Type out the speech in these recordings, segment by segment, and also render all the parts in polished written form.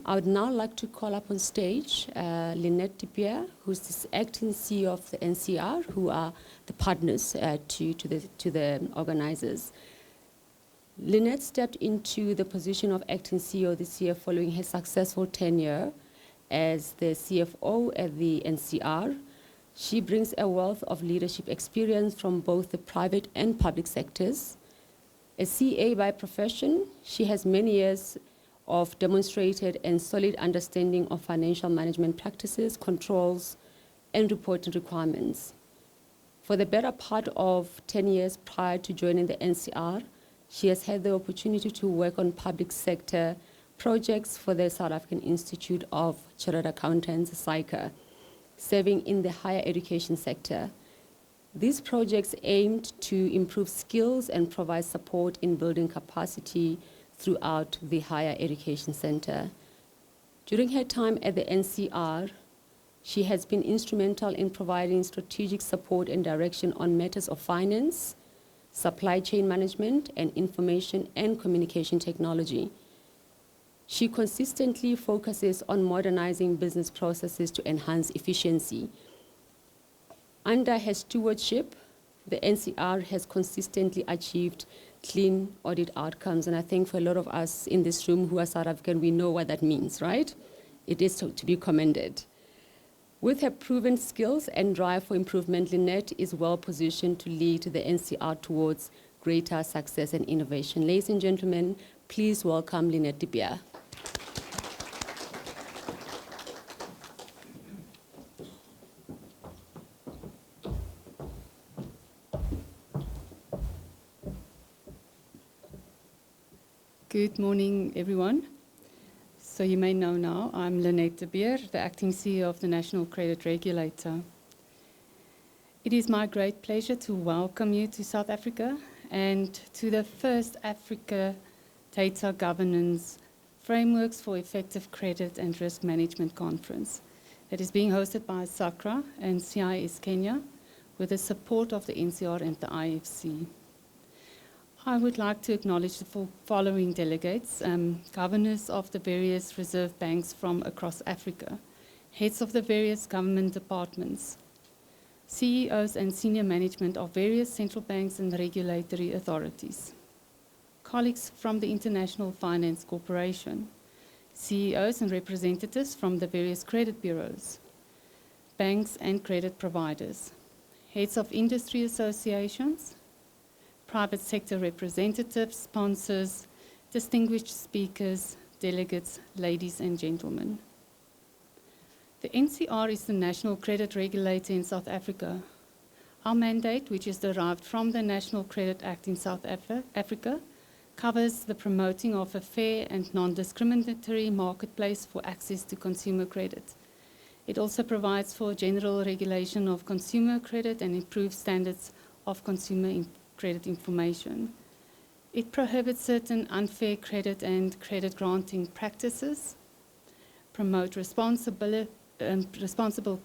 I would now like to call up on stage Lynette de Beer, who's the acting CEO of the NCR, who are the partners to the organizers. Lynette stepped into the position of acting CEO this year following her successful tenure as the CFO at the NCR. She brings a wealth of leadership experience from both the private and public sectors. A CA by profession, she has many years of demonstrated and solid understanding of financial management practices, controls, and reporting requirements. For the better part of 10 years prior to joining the NCR, she has had the opportunity to work on public sector projects for the South African Institute of Chartered Accountants, SAICA, serving in the higher education sector. These projects aimed to improve skills and provide support in building capacity throughout the higher education center. During her time at the NCR, she has been instrumental in providing strategic support and direction on matters of finance, supply chain management, and information and communication technology. She consistently focuses on modernizing business processes to enhance efficiency. Under her stewardship, the NCR has consistently achieved clean audit outcomes, and I think for a lot of us in this room who are South African, we know what that means, right? It is to be commended. With her proven skills and drive for improvement, Lynette is well positioned to lead the NCR towards greater success and innovation. Ladies and gentlemen, please welcome Lynette de Beer. Good morning, everyone. So you may know now, I'm Lynette de Beer, the acting CEO of the National Credit Regulator. It is my great pleasure to welcome you to South Africa and to the first Africa Data Governance Frameworks for Effective Credit and Risk Management Conference that is being hosted by SACRA and CIS Kenya with the support of the NCR and the IFC. I would like to acknowledge the following delegates, governors of the various reserve banks from across Africa, heads of the various government departments, CEOs and senior management of various central banks and regulatory authorities, colleagues from the International Finance Corporation, CEOs and representatives from the various credit bureaus, banks and credit providers, heads of industry associations, private sector representatives, sponsors, distinguished speakers, delegates, ladies and gentlemen. The NCR is the national credit regulator in South Africa. Our mandate, which is derived from the National Credit Act in South Africa, covers the promoting of a fair and non-discriminatory marketplace for access to consumer credit. It also provides for general regulation of consumer credit and improved standards of consumer credit information. It prohibits certain unfair credit and credit granting practices, promote responsible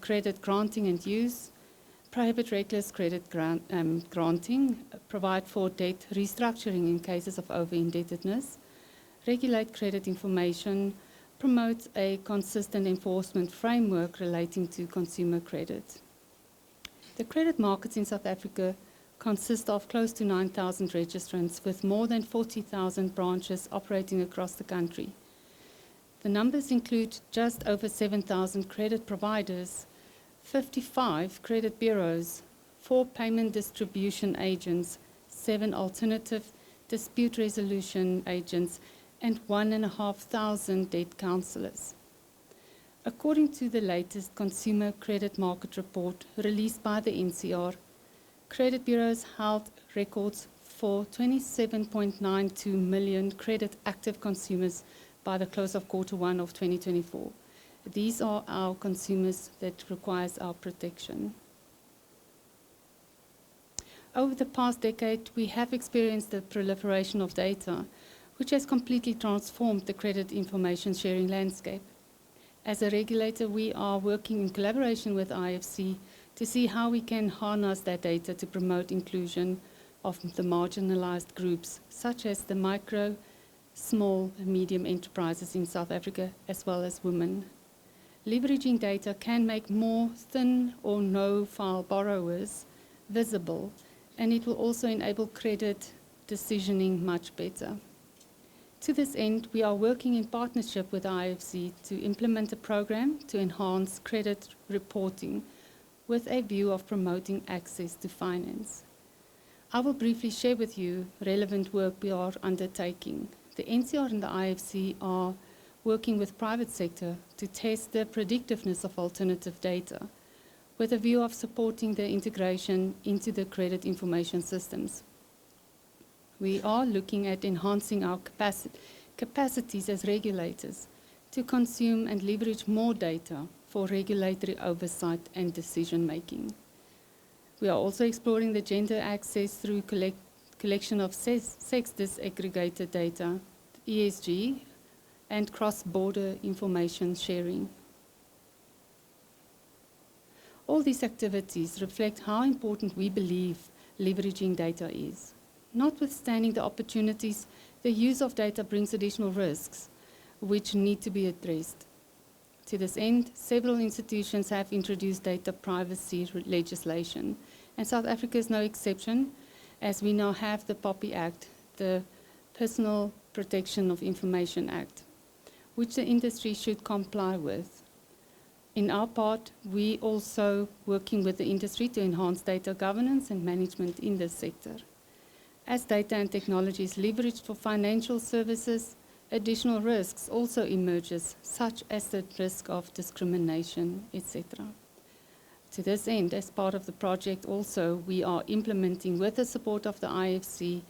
credit granting and use, prohibit reckless credit granting, provide for debt restructuring in cases of over-indebtedness, regulate credit information, promote a consistent enforcement framework relating to consumer credit. The credit markets in South Africa consist of close to 9,000 registrants with more than 40,000 branches operating across the country. The numbers include just over 7,000 credit providers, 55 credit bureaus, 4 payment distribution agents, 7 alternative dispute resolution agents, and 1,500 debt counselors. According to the latest Consumer Credit Market Report released by the NCR, credit bureaus held records for 27.92 million credit active consumers by the close of Q1 of 2024. These are our consumers that requires our protection. Over the past decade, we have experienced the proliferation of data, which has completely transformed the credit information sharing landscape. As a regulator, we are working in collaboration with IFC to see how we can harness that data to promote inclusion of the marginalized groups, such as the micro, small and medium enterprises in South Africa, as well as women. Leveraging data can make more thin or no file borrowers visible, and it will also enable credit decisioning much better. To this end, we are working in partnership with IFC to implement a program to enhance credit reporting with a view of promoting access to finance. I will briefly share with you relevant work we are undertaking. The NCR and the IFC are working with private sector to test the predictiveness of alternative data with a view of supporting the integration into the credit information systems. We are looking at enhancing our capacities as regulators to consume and leverage more data for regulatory oversight and decision making. We are also exploring the gender access through collection of sex disaggregated data, ESG, and cross-border information sharing. All these activities reflect how important we believe leveraging data is. Notwithstanding the opportunities, the use of data brings additional risks which need to be addressed. To this end, several institutions have introduced data privacy legislation, and South Africa is no exception, as we now have the POPI Act, the Personal Protection of Information Act, which the industry should comply with. In our part, we also working with the industry to enhance data governance and management in this sector. As data and technology is leveraged for financial services, additional risks also emerges, such as the risk of discrimination, etc. To this end, as part of the project also, we are implementing with the support of the IFC,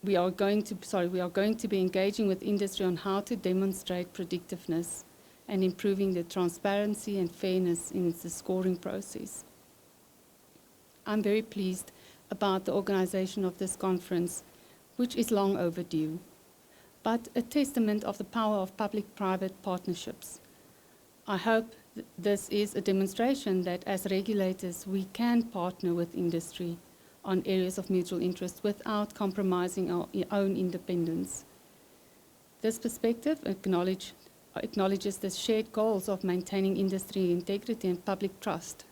we are going to be engaging with industry on how to demonstrate predictiveness and improving the transparency and fairness in the scoring process. I'm very pleased about the organization of this conference, which is long overdue, but a testament of the power of public-private partnerships. I hope this is a demonstration that as regulators we can partner with industry on areas of mutual interest without compromising our own independence. This perspective acknowledges the shared goals of maintaining industry integrity and public trust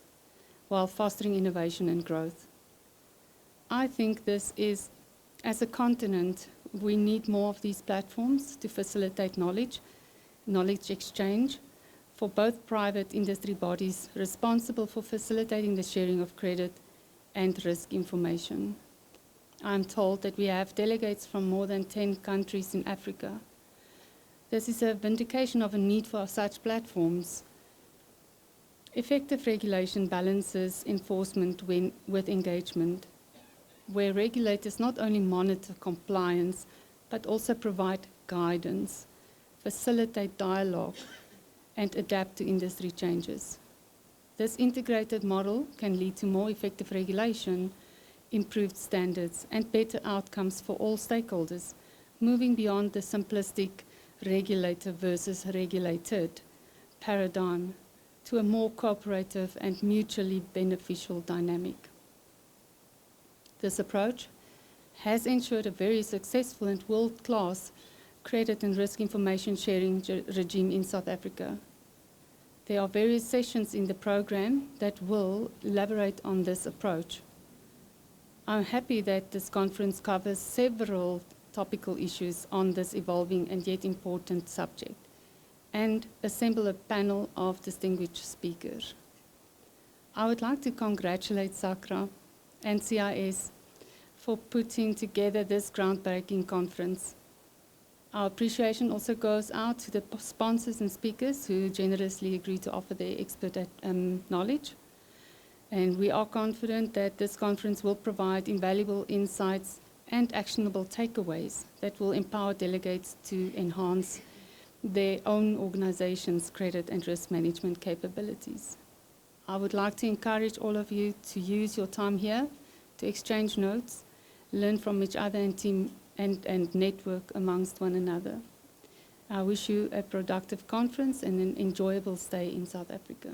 while fostering innovation and growth. I think this is, as a continent, we need more of these platforms to facilitate knowledge exchange for both private industry bodies responsible for facilitating the sharing of credit and risk information. I'm told that we have delegates from more than 10 countries in Africa. This is a vindication of a need for such platforms. Effective regulation balances enforcement with engagement, where regulators not only monitor compliance, but also provide guidance, facilitate dialogue, and adapt to industry changes. This integrated model can lead to more effective regulation, improved standards, and better outcomes for all stakeholders, moving beyond the simplistic regulator versus regulated paradigm to a more cooperative and mutually beneficial dynamic. This approach has ensured a very successful and world-class credit and risk information sharing regime in South Africa. There are various sessions in the program that will elaborate on this approach. I'm happy that this conference covers several topical issues on this evolving and yet important subject, and assemble a panel of distinguished speakers. I would like to congratulate SACRA and CIS for putting together this groundbreaking conference. Our appreciation also goes out to the sponsors and speakers who generously agreed to offer their expert knowledge. And we are confident that this conference will provide invaluable insights and actionable takeaways that will empower delegates to enhance their own organization's credit and risk management capabilities. I would like to encourage all of you to use your time here to exchange notes, learn from each other and network amongst one another. I wish you a productive conference and an enjoyable stay in South Africa.